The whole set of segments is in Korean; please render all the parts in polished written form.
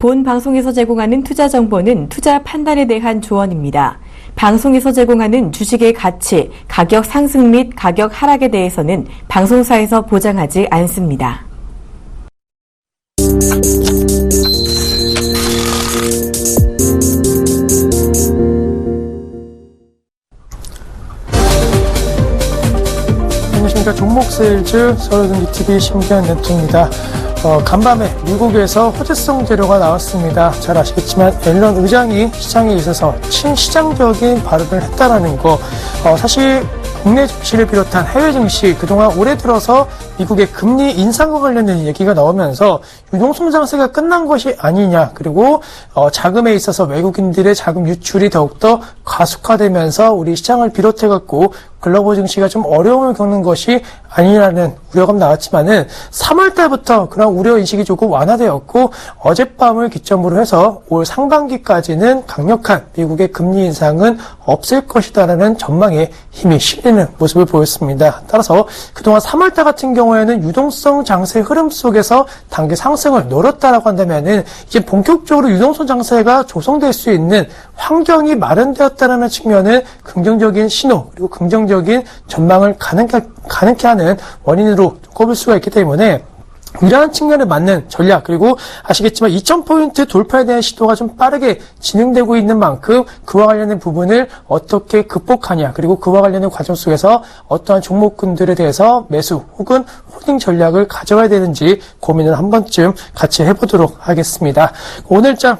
본 방송에서 제공하는 투자 정보는 투자 판단에 대한 조언입니다. 방송에서 제공하는 주식의 가치, 가격 상승 및 가격 하락에 대해서는 방송사에서 보장하지 않습니다. 안녕하십니까. 종목세일즈 서울경제TV 신기한 네트입니다. 간밤에 미국에서 호재성 재료가 나왔습니다. 잘 아시겠지만 앨런 의장이 시장에 있어서 친시장적인 발언을 했다라는 거. 사실 국내 증시를 비롯한 해외 증시 그동안 올해 들어서 미국의 금리 인상과 관련된 얘기가 나오면서 유동성 장세가 끝난 것이 아니냐, 그리고 자금에 있어서 외국인들의 자금 유출이 더욱더 가속화되면서 우리 시장을 비롯해갖고 글로벌 증시가 좀 어려움을 겪는 것이 아니라는 우려감 나왔지만은 3월 달부터 그런 우려 인식이 조금 완화되었고 어젯밤을 기점으로 해서 올 상반기까지는 강력한 미국의 금리 인상은 없을 것이다라는 전망에 힘이 실리는 모습을 보였습니다. 따라서 그동안 3월 달 같은 경우에는 유동성 장세 흐름 속에서 단기 상승을 노렸다라고 한다면은 이제 본격적으로 유동성 장세가 조성될 수 있는 환경이 마련되었다는 측면은 긍정적인 신호, 그리고 긍정적인 전망을 가능케 하는 원인으로 꼽을 수가 있기 때문에 이러한 측면에 맞는 전략, 그리고 아시겠지만 2000포인트 돌파에 대한 시도가 좀 빠르게 진행되고 있는 만큼 그와 관련된 부분을 어떻게 극복하냐, 그리고 그와 관련된 과정 속에서 어떠한 종목군들에 대해서 매수 혹은 홀딩 전략을 가져가야 되는지 고민을 한 번쯤 같이 해보도록 하겠습니다. 오늘장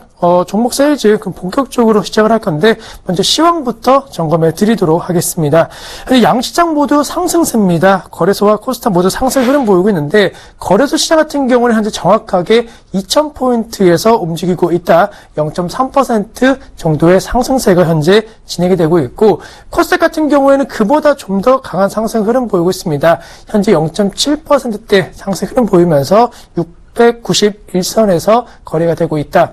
종목 세일즈 그럼 본격적으로 시작을 할 건데 먼저 시황부터 점검해 드리도록 하겠습니다. 양시장 모두 상승세입니다. 거래소와 코스닥 모두 상승 흐름 보이고 있는데 거래소 시장 같은 경우는 현재 정확하게 2000포인트에서 움직이고 있다. 0.3% 정도의 상승세가 현재 진행이 되고 있고 코스닥 같은 경우에는 그보다 좀 더 강한 상승 흐름 보이고 있습니다. 현재 0.7%대 상승 흐름 보이면서 691선에서 거래가 되고 있다.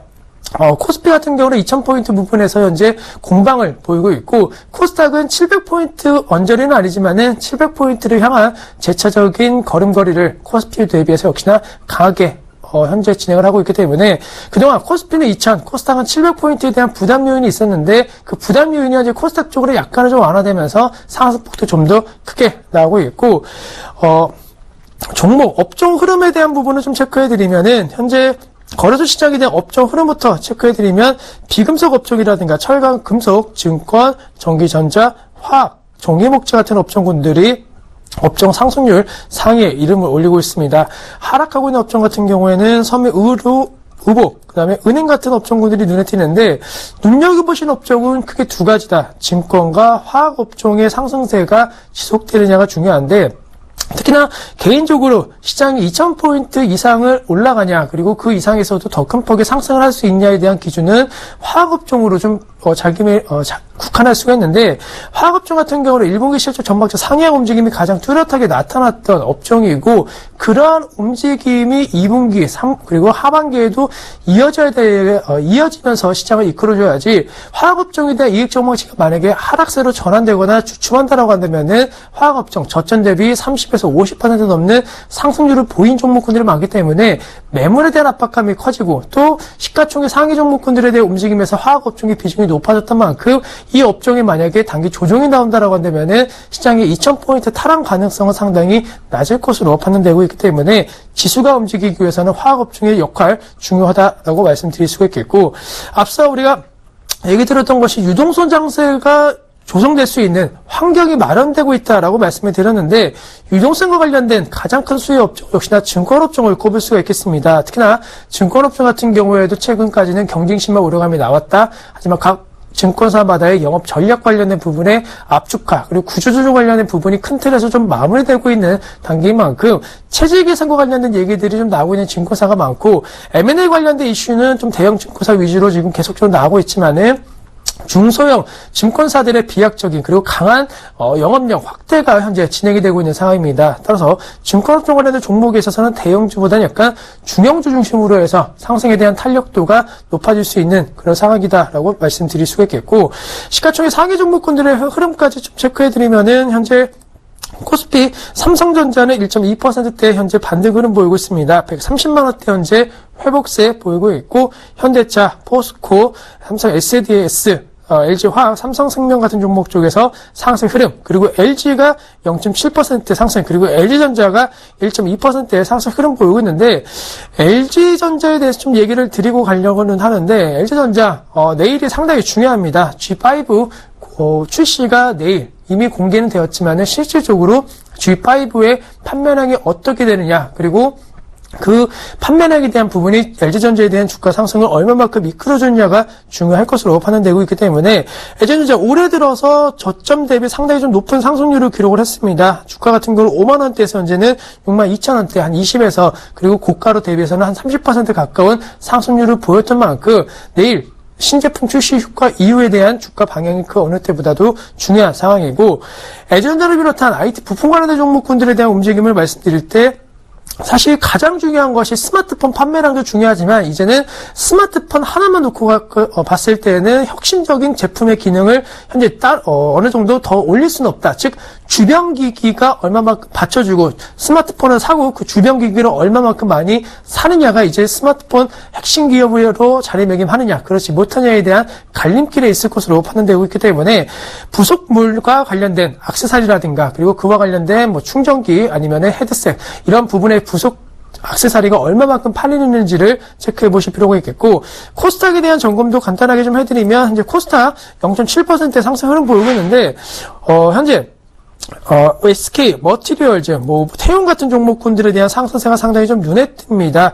코스피 같은 경우는 2000포인트 부분에서 현재 공방을 보이고 있고 코스닥은 700포인트 언저리는 아니지만은 700포인트를 향한 재차적인 걸음걸이를 코스피 대비해서 역시나 강하게 현재 진행을 하고 있기 때문에 그동안 코스피는 2000, 코스닥은 700포인트에 대한 부담 요인이 있었는데 그 부담 요인이 현재 코스닥 쪽으로 약간은 좀 완화되면서 상승폭도 좀 더 크게 나오고 있고 종목, 업종 흐름에 대한 부분을 좀 체크해드리면은 현재 거래소 시장에 대한 업종 흐름부터 체크해드리면 비금속 업종이라든가 철강, 금속, 증권, 전기전자, 화학, 종이목재 같은 업종군들이 업종 상승률 상위에 이름을 올리고 있습니다. 하락하고 있는 업종 같은 경우에는 섬유, 의류, 의복, 그 다음에 은행 같은 업종군들이 눈에 띄는데 눈여겨보신 업종은 크게 두 가지다. 증권과 화학 업종의 상승세가 지속되느냐가 중요한데 특히나 개인적으로 시장이 2000포인트 이상을 올라가냐, 그리고 그 이상에서도 더 큰 폭의 상승을 할 수 있냐에 대한 기준은 화학업종으로 좀 국한할 수가 있는데 화학업종 같은 경우는 1분기 실적 전망치 상향 움직임이 가장 뚜렷하게 나타났던 업종이고 그러한 움직임이 2분기, 그리고 하반기에도 이어지면서 시장을 이끌어줘야지 화학업종에 대한 이익 전망치가 만약에 하락세로 전환되거나 주춤한다라고 한다면은 화학업종 저점 대비 30에서 50% 넘는 상승률을 보인 종목군들이 많기 때문에 매물에 대한 압박감이 커지고 또 시가총액 상위 종목군들에 대한 움직임에서 화학업종의 비중이 높아졌던 만큼 이 업종이 만약에 단기 조정이 나온다라고 한다면은 시장의 2000포인트 탈환 가능성은 상당히 낮을 것으로 판단되고 있기 때문에 지수가 움직이기 위해서는 화학업종의 역할 중요하다라고 말씀드릴 수가 있겠고 앞서 우리가 얘기 들었던 것이 유동성 장세가 조성될 수 있는 환경이 마련되고 있다라고 말씀을 드렸는데 유동성과 관련된 가장 큰 수혜 업종 역시나 증권업종을 꼽을 수가 있겠습니다. 특히나 증권업종 같은 경우에도 최근까지는 경쟁심과 우려감이 나왔다. 하지만 각 증권사마다의 영업 전략 관련된 부분의 압축화 그리고 구조조정 관련된 부분이 큰 틀에서 좀 마무리되고 있는 단계인 만큼 체질 개선과 관련된 얘기들이 좀 나오고 있는 증권사가 많고 M&A 관련된 이슈는 좀 대형 증권사 위주로 지금 계속적으로 나오고 있지만은 중소형 증권사들의 비약적인 그리고 강한 영업력 확대가 현재 진행이 되고 있는 상황입니다. 따라서 증권업종 관련된 종목에 있어서는 대형주보다는 약간 중형주 중심으로 해서 상승에 대한 탄력도가 높아질 수 있는 그런 상황이다라고 말씀드릴 수가 있겠고 시가총액 상위 종목군들의 흐름까지 좀 체크해드리면은 현재 코스피 삼성전자는 1.2%대 현재 반등 흐름 보이고 있습니다. 130만원대 현재 회복세 보이고 있고, 현대차, 포스코, 삼성 SDS, LG화학, 삼성생명 같은 종목 쪽에서 상승 흐름, 그리고 LG가 0.7% 상승, 그리고 LG전자가 1.2%의 상승 흐름 보이고 있는데, LG전자에 대해서 좀 얘기를 드리고 가려고는 하는데, LG전자 내일이 상당히 중요합니다. G5 출시가 내일 이미 공개는 되었지만은 실질적으로 G5의 판매량이 어떻게 되느냐, 그리고 그 판매량에 대한 부분이 LG전자에 대한 주가 상승을 얼마만큼 이끌어주느냐가 중요할 것으로 판단되고 있기 때문에 LG전자 올해 들어서 저점 대비 상당히 좀 높은 상승률을 기록을 했습니다. 주가 같은 경우는 5만원대에서 현재는 62,000원대 한 20에서, 그리고 고가로 대비해서는 한 30% 가까운 상승률을 보였던 만큼 내일 신제품 출시 효과 이후에 대한 주가 방향이 그 어느 때보다도 중요한 상황이고, LG전자를 비롯한 IT 부품 관련된 종목군들에 대한 움직임을 말씀드릴 때 사실 가장 중요한 것이 스마트폰 판매량도 중요하지만, 이제는 스마트폰 하나만 놓고 봤을 때는 혁신적인 제품의 기능을 현재 어느 정도 더 올릴 수는 없다. 즉 주변 기기가 얼마만큼 받쳐주고 스마트폰을 사고 그 주변 기기를 얼마만큼 많이 사느냐가 이제 스마트폰 핵심 기업으로 자리매김하느냐 그렇지 못하냐에 대한 갈림길에 있을 것으로 판단되고 있기 때문에, 부속물과 관련된 액세서리라든가, 그리고 그와 관련된 뭐 충전기 아니면은 헤드셋, 이런 부분의 부속 액세서리가 얼마만큼 팔리는지를 체크해 보실 필요가 있겠고, 코스닥에 대한 점검도 간단하게 좀 해드리면, 현재 코스닥 0.7%의 상승 흐름 보이고 있는데, 현재 SK 머티리얼즈, 태용 같은 종목군들에 대한 상승세가 상당히 좀 눈에 띕니다.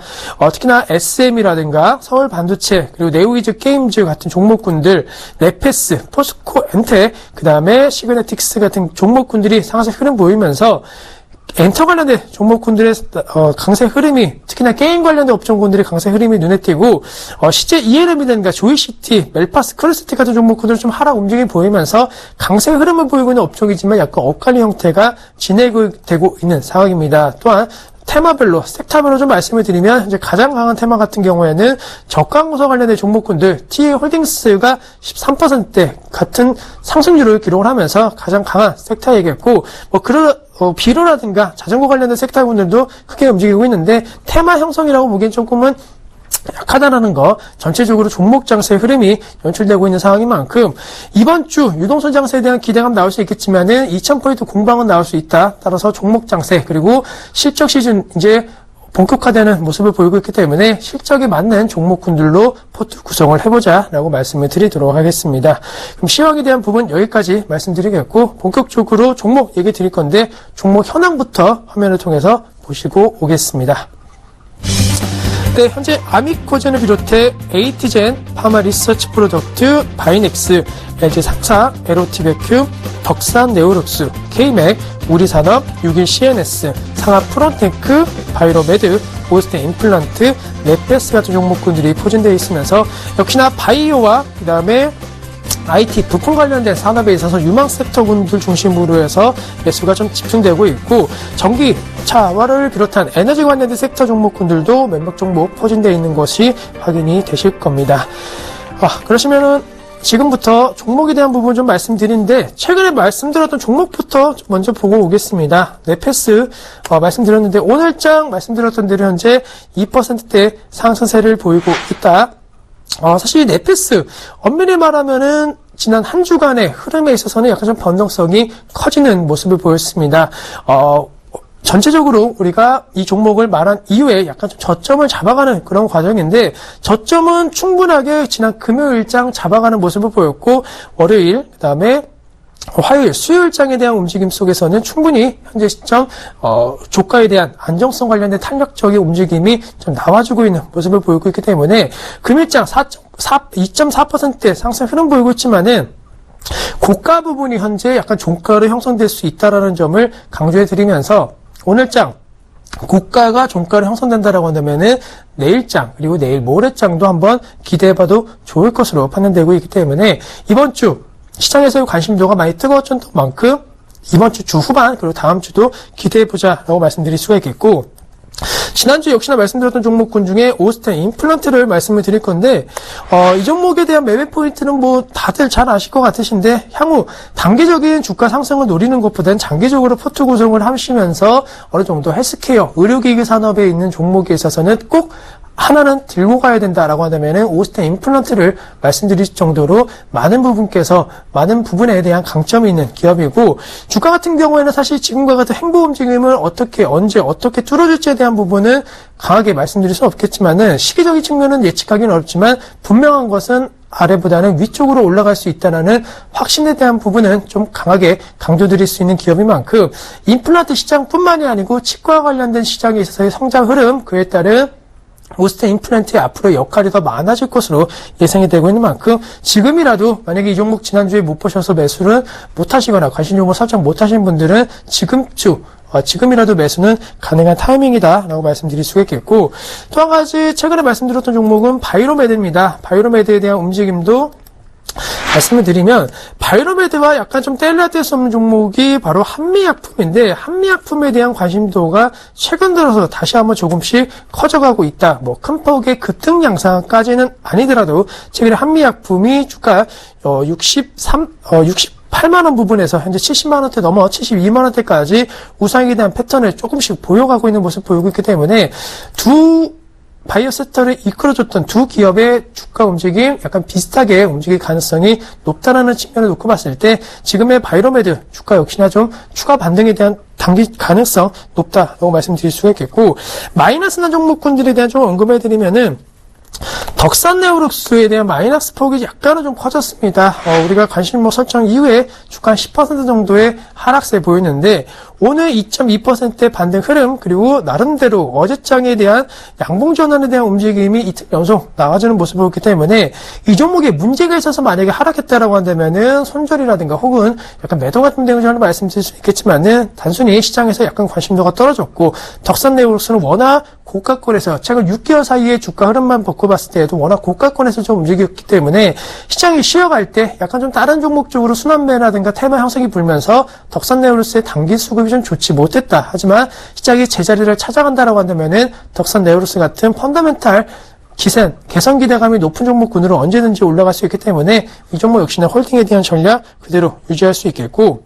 특히나 SM이라든가 서울 반도체, 그리고 네오이즈 게임즈 같은 종목군들, 네페스, 포스코 엔텍, 그 다음에 시그네틱스 같은 종목군들이 상승 흐름 보이면서, 엔터 관련된 종목군들의 강세 흐름이, 특히나 게임 관련된 업종군들의 강세 흐름이 눈에 띄고, 실제 ELM이라든가 조이시티, 멜파스, 크루시티 같은 종목군들 좀 하락 움직임이 보이면서 강세 흐름을 보이고 있는 업종이지만 약간 엇갈린 형태가 진행되고 있는 상황입니다. 또한 테마별로, 섹터별로 좀 말씀을 드리면, 현재 가장 강한 테마 같은 경우에는 저가항공사 관련된 종목군들, TA홀딩스가 13%대 같은 상승률을 기록을 하면서 가장 강한 섹터이겠고, 비료라든가 자전거 관련된 섹터군들도 크게 움직이고 있는데, 테마 형성이라고 보기엔 조금은 약하다라는 거, 전체적으로 종목 장세의 흐름이 연출되고 있는 상황인 만큼, 이번 주 유동성 장세에 대한 기대감 나올 수 있겠지만은 2,000포인트 공방은 나올 수 있다. 따라서 종목 장세, 그리고 실적 시즌 이제 본격화되는 모습을 보이고 있기 때문에 실적에 맞는 종목군들로 포트 구성을 해보자라고 말씀을 드리도록 하겠습니다. 그럼 시황에 대한 부분 여기까지 말씀드리겠고, 본격적으로 종목 얘기 드릴 건데, 종목 현황부터 화면을 통해서 보시고 오겠습니다. 네, 현재 아미코젠을 비롯해 에이티젠, 파마 리서치 프로덕트, 바이넥스, LG상사, 에로티베큐, 덕산 네오룩스, K맥, 우리산업, 6일 CNS, 상하 프론테크, 바이로메드, 오스테 임플란트, 네페스 같은 종목군들이 포진되어 있으면서, 역시나 바이오와 그 다음에 IT, 부품 관련된 산업에 있어서 유망 섹터군들 중심으로 해서 매수가 좀 집중되고 있고, 전기차와를 비롯한 에너지 관련된 섹터 종목군들도 몇몇 종목 포진되어 있는 것이 확인이 되실 겁니다. 그러시면은 지금부터 종목에 대한 부분 좀 말씀드리는데, 최근에 말씀드렸던 종목부터 먼저 보고 오겠습니다. 네페스 말씀드렸는데, 오늘장 말씀드렸던 대로 현재 2%대 상승세를 보이고 있다. 사실 네페스 엄밀히 말하면은 지난 한 주간의 흐름에 있어서는 약간 좀 변동성이 커지는 모습을 보였습니다. 전체적으로 우리가 이 종목을 말한 이후에 약간 좀 저점을 잡아가는 그런 과정인데, 저점은 충분하게 지난 금요일장 잡아가는 모습을 보였고, 월요일, 그 다음에 화요일, 수요일장에 대한 움직임 속에서는 충분히 현재 시점 조가에 대한 안정성 관련된 탄력적인 움직임이 좀 나와주고 있는 모습을 보이고 있기 때문에, 금일장 2.4%대 상승 흐름 보이고 있지만은 고가 부분이 현재 약간 종가로 형성될 수 있다라는 점을 강조해 드리면서, 오늘장 고가가 종가로 형성된다라고 한다면은 내일장, 그리고 내일 모레장도 한번 기대해봐도 좋을 것으로 판단되고 있기 때문에, 이번 주 시장에서의 관심도가 많이 뜨거워졌던 만큼 이번 주 후반, 그리고 다음 주도 기대해보자라고 말씀드릴 수가 있겠고, 지난주 역시나 말씀드렸던 종목군 중에 오스템 임플란트를 말씀을 드릴 건데, 이 종목에 대한 매매 포인트는 뭐 다들 잘 아실 것 같으신데, 향후 단기적인 주가 상승을 노리는 것보다는 장기적으로 포트 구성을 하시면서 어느 정도 헬스케어, 의료기기 산업에 있는 종목에 있어서는 꼭 하나는 들고 가야 된다라고 한다면은 오스템 임플란트를 말씀드릴 정도로 많은 부분에 대한 강점이 있는 기업이고, 주가 같은 경우에는 사실 지금과 같은 행보 움직임을 어떻게, 언제, 어떻게 뚫어줄지에 대한 부분은 강하게 말씀드릴 수 없겠지만은, 시기적인 측면은 예측하기는 어렵지만, 분명한 것은 아래보다는 위쪽으로 올라갈 수 있다는 확신에 대한 부분은 좀 강하게 강조드릴 수 있는 기업인 만큼, 임플란트 시장뿐만이 아니고 치과 관련된 시장에 있어서의 성장 흐름, 그에 따른 오스템 임플란트의 앞으로 역할이 더 많아질 것으로 예상이 되고 있는 만큼, 지금이라도 만약에 이 종목 지난주에 못 보셔서 매수를 못하시거나 관심 종목 설정 못하신 분들은 지금이라도 매수는 가능한 타이밍이다라고 말씀드릴 수가 있겠고, 또 한 가지 최근에 말씀드렸던 종목은 바이로메드입니다. 바이로메드에 대한 움직임도 말씀을 드리면, 바이로메드와 약간 좀 뗄래야 뗄 수 없는 종목이 바로 한미약품인데, 한미약품에 대한 관심도가 최근 들어서 다시 한번 조금씩 커져가고 있다. 뭐 큰 폭의 급등 양상까지는 아니더라도 최근에 한미약품이 주가 68만원 부분에서 현재 70만원대 넘어 72만원대까지 우상에 대한 패턴을 조금씩 보여가고 있는 모습을 보이고 있기 때문에, 두 바이오 섹터를 이끌어줬던 두 기업의 주가 움직임 약간 비슷하게 움직일 가능성이 높다라는 측면을 놓고 봤을 때, 지금의 바이로메드 주가 역시나 좀 추가 반등에 대한 단기 가능성 높다라고 말씀드릴 수가 있겠고, 마이너스 난 종목군들에 대한 좀 언급해드리면은, 덕산네오룩스에 대한 마이너스 폭이 약간은 좀 커졌습니다. 우리가 관심목 설정 이후에 주가 한 10% 정도의 하락세 보였는데, 오늘 2.2%의 반등 흐름, 그리고 나름대로 어제장에 대한 양봉 전환에 대한 움직임이 이틀 연속 나와주는 모습을 보였기 때문에, 이 종목에 문제가 있어서 만약에 하락했다라고 한다면은 손절이라든가 혹은 약간 매도 같은 대응을 말씀드릴 수 있겠지만은, 단순히 시장에서 약간 관심도가 떨어졌고, 덕산네오룩스는 워낙 고가권에서 최근 6개월 사이에 주가 흐름만 보고 봤을 때에도 워낙 고가권에서 좀 움직였기 때문에, 시장이 쉬어갈 때 약간 좀 다른 종목 쪽으로 순환매라든가 테마 형성이 불면서 덕산네오룩스의 단기 수급이 좀 좋지 못했다. 하지만 시장이 제자리를 찾아간다라고 한다면은 덕산네오룩스 같은 펀더멘탈 개선 기대감이 높은 종목군으로 언제든지 올라갈 수 있기 때문에, 이 종목 역시나 홀딩에 대한 전략 그대로 유지할 수 있겠고,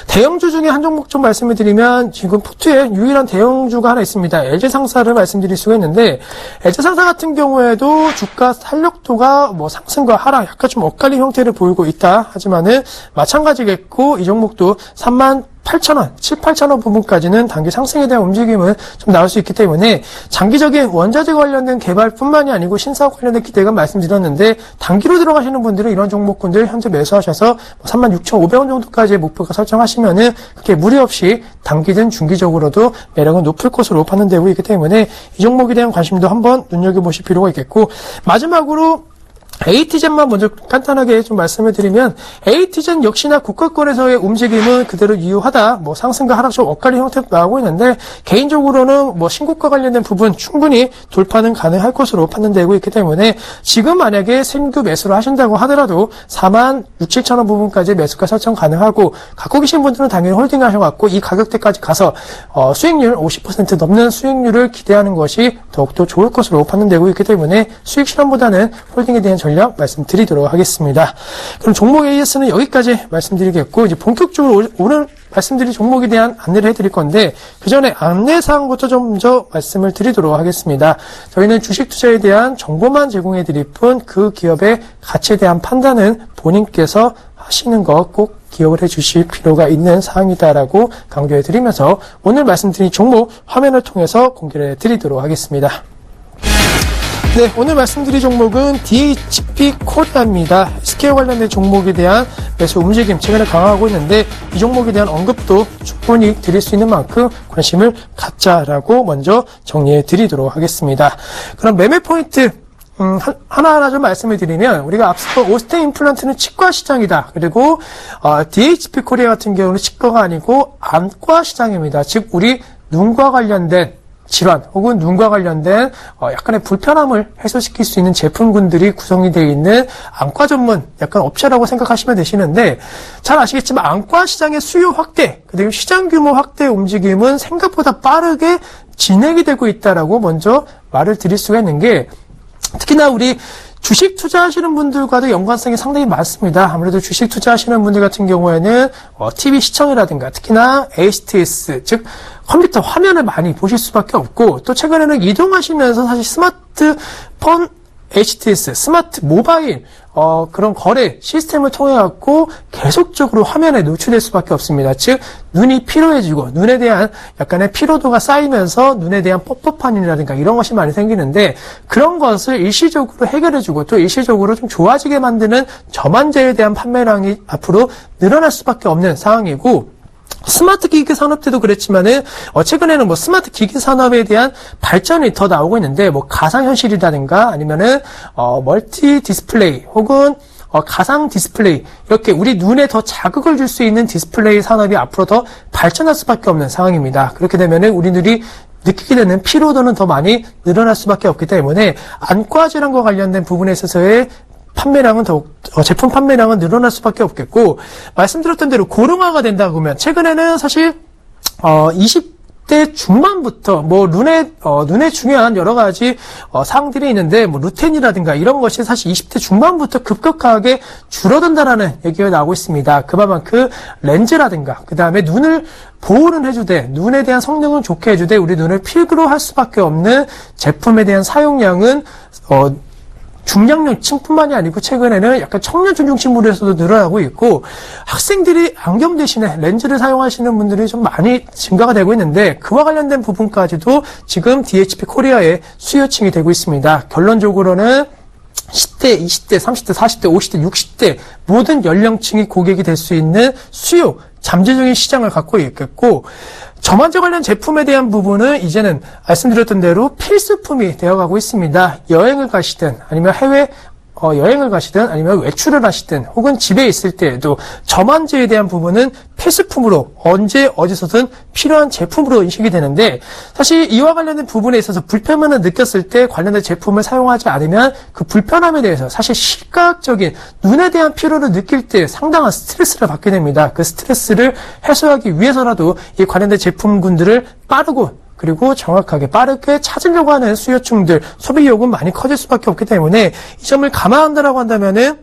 대형주 중에 한 종목 좀 말씀을 드리면, 지금 포트에 유일한 대형주가 하나 있습니다. LG상사를 말씀드릴 수가 있는데, LG상사 같은 경우에도 주가 탄력도가 뭐 상승과 하락 약간 좀 엇갈린 형태를 보이고 있다. 하지만은 마찬가지겠고, 이 종목도 38,000원, 7,8,000원 부분까지는 단기 상승에 대한 움직임은 좀 나올 수 있기 때문에, 장기적인 원자재 관련된 개발뿐만이 아니고 신사업 관련된 기대감 말씀드렸는데, 단기로 들어가시는 분들은 이런 종목군들 현재 매수하셔서 36,500원 정도까지의 목표가 설정하시면은 그렇게 무리 없이 단기든 중기적으로도 매력은 높을 것으로 판단되고 있기 때문에, 이 종목에 대한 관심도 한번 눈여겨보실 필요가 있겠고, 마지막으로 AT젠만 먼저 간단하게 좀 말씀을 드리면, AT젠 역시나 고가권에서의 움직임은 그대로 유효하다. 뭐 상승과 하락 좀 엇갈린 형태로 나오고 있는데, 개인적으로는 뭐 신고가 관련된 부분 충분히 돌파는 가능할 것으로 판단되고 있기 때문에, 지금 만약에 신규 매수를 하신다고 하더라도 46,000원 부분까지 매수가 설정 가능하고, 갖고 계신 분들은 당연히 홀딩 하셔갖고 이 가격대까지 가서 수익률 50% 넘는 수익률을 기대하는 것이 더욱더 좋을 것으로 판단되고 있기 때문에, 수익 실현보다는 홀딩에 대한 전략 말씀드리도록 하겠습니다. 그럼 종목 AS는 여기까지 말씀드리겠고, 이제 본격적으로 오늘 말씀드릴 종목에 대한 안내를 해드릴 건데, 그 전에 안내사항부터 좀 먼저 말씀을 드리도록 하겠습니다. 저희는 주식 투자에 대한 정보만 제공해드릴 뿐, 그 기업의 가치에 대한 판단은 본인께서 하시는 거 꼭 기억을 해주실 필요가 있는 사항이다라고 강조해드리면서, 오늘 말씀드린 종목 화면을 통해서 공개를 해드리도록 하겠습니다. 네, 오늘 말씀드릴 종목은 DHP 코리아입니다. 스케어 관련된 종목에 대한 매수 움직임 최근에 강화하고 있는데, 이 종목에 대한 언급도 충분히 드릴 수 있는 만큼 관심을 갖자라고 먼저 정리해 드리도록 하겠습니다. 그럼 매매 포인트 하나하나 좀 말씀을 드리면, 우리가 앞서 오스템 임플란트는 치과 시장이다. 그리고 DHP 코리아 같은 경우는 치과가 아니고 안과 시장입니다. 즉 우리 눈과 관련된 질환 혹은 눈과 관련된 약간의 불편함을 해소시킬 수 있는 제품군들이 구성이 되어 있는 안과 전문 약간 업체라고 생각하시면 되시는데, 잘 아시겠지만 안과 시장의 수요 확대 그리고 시장 규모 확대 움직임은 생각보다 빠르게 진행이 되고 있다라고 먼저 말을 드릴 수가 있는 게, 특히나 우리 주식 투자하시는 분들과도 연관성이 상당히 많습니다. 아무래도 주식 투자하시는 분들 같은 경우에는 TV 시청이라든가 특히나 HTS, 즉 컴퓨터 화면을 많이 보실 수밖에 없고, 또 최근에는 이동하시면서 사실 스마트폰 HTS, 스마트 모바일 그런 거래 시스템을 통해 갖고 계속적으로 화면에 노출될 수밖에 없습니다. 즉 눈이 피로해지고 눈에 대한 약간의 피로도가 쌓이면서 눈에 대한 뻑뻑함이라든가 이런 것이 많이 생기는데, 그런 것을 일시적으로 해결해주고 또 일시적으로 좀 좋아지게 만드는 저만재에 대한 판매량이 앞으로 늘어날 수밖에 없는 상황이고, 스마트 기기 산업 때도 그랬지만은 최근에는 뭐 스마트 기기 산업에 대한 발전이 더 나오고 있는데, 뭐 가상현실이라든가 아니면은 멀티 디스플레이 혹은 가상 디스플레이, 이렇게 우리 눈에 더 자극을 줄 수 있는 디스플레이 산업이 앞으로 더 발전할 수밖에 없는 상황입니다. 그렇게 되면은 우리 눈이 느끼게 되는 피로도는 더 많이 늘어날 수밖에 없기 때문에 안과 질환과 관련된 부분에 있어서의 판매량은 제품 판매량은 늘어날 수밖에 없겠고, 말씀드렸던 대로 고령화가 된다 보면 최근에는 사실 20대 중반부터 뭐 눈에 중요한 여러 가지 사항들이 있는데, 뭐 루텐이라든가 이런 것이 사실 20대 중반부터 급격하게 줄어든다라는 얘기가 나오고 있습니다. 그만큼 렌즈라든가 그 다음에 눈을 보호는 해주되 눈에 대한 성능은 좋게 해주되 우리 눈을 필그로 할 수밖에 없는 제품에 대한 사용량은 중장년층뿐만이 아니고 최근에는 약간 청년층 중심으로서도 늘어나고 있고, 학생들이 안경 대신에 렌즈를 사용하시는 분들이 좀 많이 증가가 되고 있는데, 그와 관련된 부분까지도 지금 DHP 코리아의 수요층이 되고 있습니다. 결론적으로는 10대, 20대, 30대, 40대, 50대, 60대 모든 연령층이 고객이 될 수 있는 수요, 잠재적인 시장을 갖고 있겠고, 저만재 관련 제품에 대한 부분은 이제는 말씀드렸던 대로 필수품이 되어가고 있습니다. 여행을 가시든 아니면 해외 여행을 가시든 아니면 외출을 하시든 혹은 집에 있을 때에도 저만재에 대한 부분은 필수품으로 언제 어디서든 필요한 제품으로 인식이 되는데, 사실 이와 관련된 부분에 있어서 불편함을 느꼈을 때 관련된 제품을 사용하지 않으면 그 불편함에 대해서 사실 시각적인 눈에 대한 피로를 느낄 때 상당한 스트레스를 받게 됩니다. 그 스트레스를 해소하기 위해서라도 이 관련된 제품군들을 빠르고 그리고 정확하게 빠르게 찾으려고 하는 수요층들, 소비 욕은 많이 커질 수밖에 없기 때문에 이 점을 감안한다라고 한다면은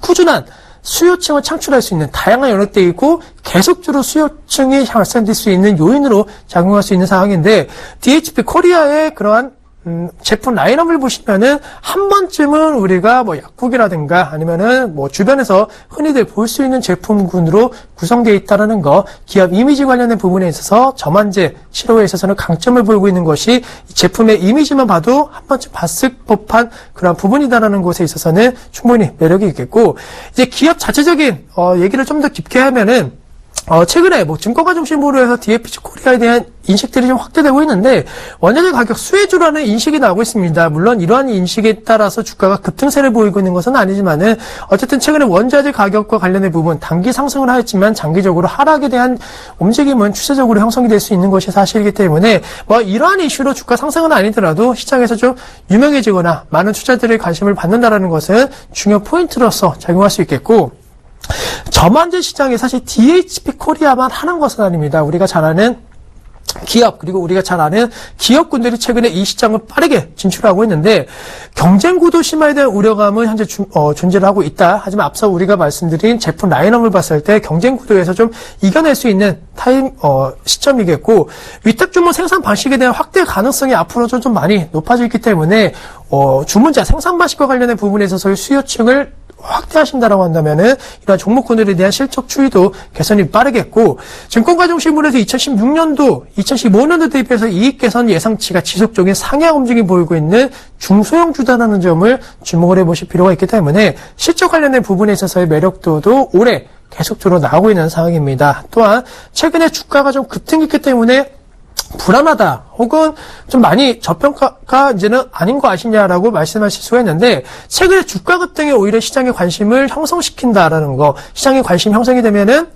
꾸준한 수요층을 창출할 수 있는 다양한 연령대이고 계속적으로 수요층이 발생될 수 있는 요인으로 작용할 수 있는 상황인데, DHP 코리아의 그러한 제품 라인업을 보시면은 한 번쯤은 우리가 뭐 약국이라든가 아니면은 뭐 주변에서 흔히들 볼 수 있는 제품군으로 구성되어 있다라는 거, 기업 이미지 관련된 부분에 있어서 저만재 치료에 있어서는 강점을 보이고 있는 것이 이 제품의 이미지만 봐도 한 번쯤 봤을 법한 그런 부분이다라는 것에 있어서는 충분히 매력이 있겠고, 이제 기업 자체적인 얘기를 좀 더 깊게 하면은 최근에 뭐 증권가 중심으로 해서 DHP 코리아에 대한 인식들이 좀 확대되고 있는데, 원자재 가격 수혜주라는 인식이 나오고 있습니다. 물론 이러한 인식에 따라서 주가가 급등세를 보이고 있는 것은 아니지만은 어쨌든 최근에 원자재 가격과 관련된 부분 단기 상승을 하였지만 장기적으로 하락에 대한 움직임은 추세적으로 형성이 될 수 있는 것이 사실이기 때문에 뭐 이러한 이슈로 주가 상승은 아니더라도 시장에서 좀 유명해지거나 많은 투자들의 관심을 받는다라는 것은 중요 포인트로서 작용할 수 있겠고, 저만재 시장이 사실 DHP 코리아만 하는 것은 아닙니다. 우리가 잘 아는 기업, 그리고 우리가 잘 아는 기업군들이 최근에 이 시장을 빠르게 진출하고 있는데, 경쟁 구도 심화에 대한 우려감은 현재 존재를 하고 있다. 하지만 앞서 우리가 말씀드린 제품 라인업을 봤을 때 경쟁 구도에서 좀 이겨낼 수 있는 시점이겠고, 위탁 주문 생산 방식에 대한 확대 가능성이 앞으로 좀 많이 높아지기 때문에 주문자 생산 방식과 관련된 부분에 있어서의 수요층을 확대하신다라고 한다면은 이러한 종목군들에 대한 실적 추이도 개선이 빠르겠고, 증권가 중심으로 해서 2016년도, 2015년도 대비해서 이익 개선 예상치가 지속적인 상향 움직임이 보이고 있는 중소형 주다라는 점을 주목을 해보실 필요가 있기 때문에 실적 관련된 부분에 있어서의 매력도도 올해 계속적으로 나오고 있는 상황입니다. 또한 최근에 주가가 좀 급등했기 때문에 불안하다 혹은 좀 많이 저평가가 이제는 아닌 거 아시냐라고 말씀하실 수가 있는데, 최근에 주가 급등이 오히려 시장의 관심을 형성시킨다라는 거, 시장의 관심 형성이 되면은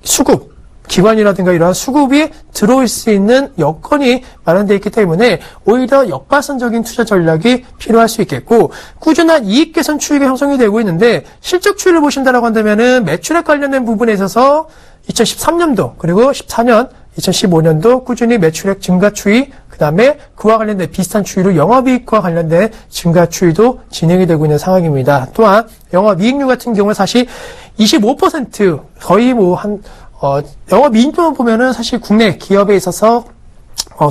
수급, 기관이라든가 이러한 수급이 들어올 수 있는 여건이 마련되어 있기 때문에 오히려 역발상적인 투자 전략이 필요할 수 있겠고, 꾸준한 이익 개선 추이가 형성이 되고 있는데, 실적 추이를 보신다라고 한다면은 매출액 관련된 부분에 있어서 2013년도 그리고 14년 2015년도 꾸준히 매출액 증가 추이, 그 다음에 그와 관련된 비슷한 추이로 영업이익과 관련된 증가 추이도 진행이 되고 있는 상황입니다. 또한 영업이익률 같은 경우는 사실 25% 거의 영업이익률만 보면은 사실 국내 기업에 있어서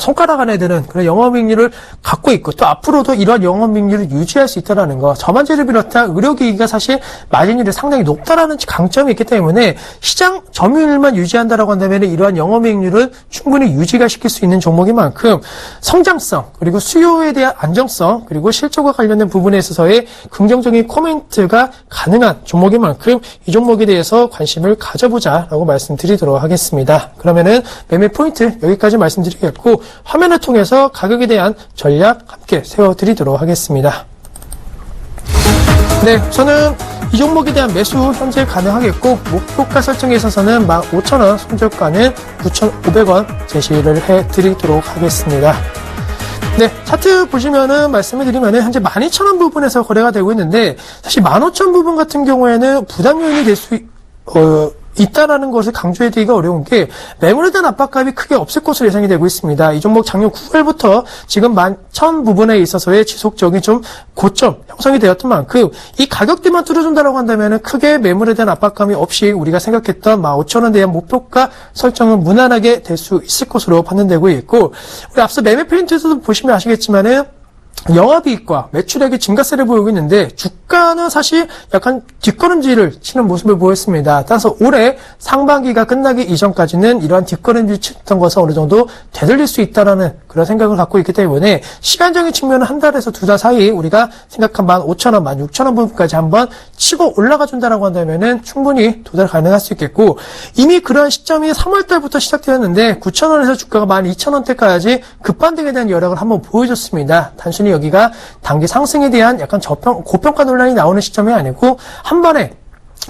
손가락 안에 드는 그런 영업이익률을 갖고 있고 또 앞으로도 이러한 영업이익률을 유지할 수 있다는 거. 저반지를 비롯한 의료기기가 사실 마진율이 상당히 높다라는 강점이 있기 때문에 시장 점유율만 유지한다라고 한다면 이러한 영업이익률은 충분히 유지가 시킬 수 있는 종목인 만큼 성장성 그리고 수요에 대한 안정성 그리고 실적과 관련된 부분에 있어서의 긍정적인 코멘트가 가능한 종목인 만큼 이 종목에 대해서 관심을 가져보자라고 말씀드리도록 하겠습니다. 그러면은 매매 포인트 여기까지 말씀드리겠고 화면을 통해서 가격에 대한 전략 함께 세워드리도록 하겠습니다. 네, 저는 이 종목에 대한 매수 현재 가능하겠고 목표가 설정에 있어서는 15,000원, 손절가는 9,500원 제시를 해드리도록 하겠습니다. 네, 차트 보시면은 말씀을 드리면은 현재 12,000원 부분에서 거래가 되고 있는데 사실 15,000 부분 같은 경우에는 부담 요인이 될 수 있다라는 것을 강조해드리기가 어려운 게 매물에 대한 압박감이 크게 없을 것으로 예상이 되고 있습니다. 이 종목 작년 9월부터 지금 11,000 부분에 있어서의 지속적인 좀 고점 형성이 되었던 만큼 이 가격대만 뚫어준다라고 한다면 크게 매물에 대한 압박감이 없이 우리가 생각했던 15,000원에 대한 목표가 설정은 무난하게 될 수 있을 것으로 판단되고 있고 우리 앞서 매매 포인트에서도 보시면 아시겠지만은 영업이익과 매출액의 증가세를 보이고 있는데 주가는 사실 약간 뒷걸음질을 치는 모습을 보였습니다. 따라서 올해 상반기가 끝나기 이전까지는 이러한 뒷걸음질 치던 것을 어느 정도 되돌릴 수 있다는 그런 생각을 갖고 있기 때문에 시간적인 측면은 한 달에서 두 달 사이 우리가 생각한 15,000원, 16,000원 부분까지 한번 치고 올라가 준다라고 한다면은 충분히 도달 가능할 수 있겠고 이미 그러한 시점이 3월달부터 시작되었는데 9,000원에서 주가가 12,000원대까지 급반등에 대한 여력을 한번 보여줬습니다. 단순히 여기가 단기 상승에 대한 약간 고평가 논란이 나오는 시점이 아니고 한 번에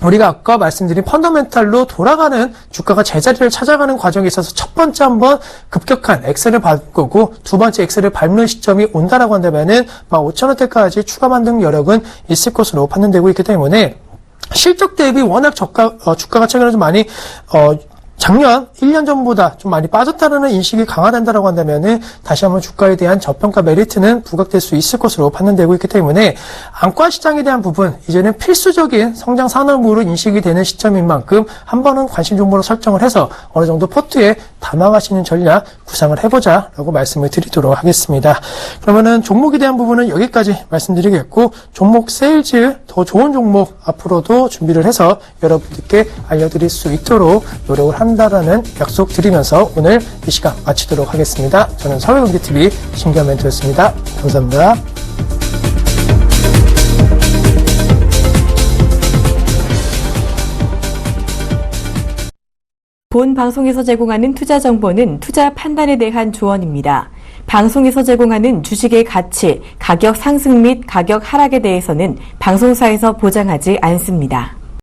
우리가 아까 말씀드린 펀더멘탈로 돌아가는 주가가 제자리를 찾아가는 과정에 있어서 첫 번째 한번 급격한 엑셀을 밟고 두 번째 엑셀을 밟는 시점이 온다라고 한다면은 15,000원대까지 추가 반등 여력은 있을 것으로 판단되고 있기 때문에 실적 대비 워낙 주가가 최근에 좀 많이 작년 1년 전보다 좀 많이 빠졌다는 인식이 강화된다라고 한다면은 다시 한번 주가에 대한 저평가 메리트는 부각될 수 있을 것으로 판단되고 있기 때문에 안과 시장에 대한 부분 이제는 필수적인 성장 산업으로 인식이 되는 시점인 만큼 한 번은 관심 종목으로 설정을 해서 어느 정도 포트에 담아가시는 전략 구상을 해보자라고 말씀을 드리도록 하겠습니다. 그러면은 종목에 대한 부분은 여기까지 말씀드리겠고 종목 세일즈 더 좋은 종목 앞으로도 준비를 해서 여러분들께 알려드릴 수 있도록 노력을 한다라는 약속 드리면서 오늘 이 시간 마치도록 하겠습니다. 저는 서울경제TV 신기한 멘토였습니다. 감사합니다. 본 방송에서 제공하는 투자 정보는 투자 판단에 대한 조언입니다. 방송에서 제공하는 주식의 가치, 가격 상승 및 가격 하락에 대해서는 방송사에서 보장하지 않습니다.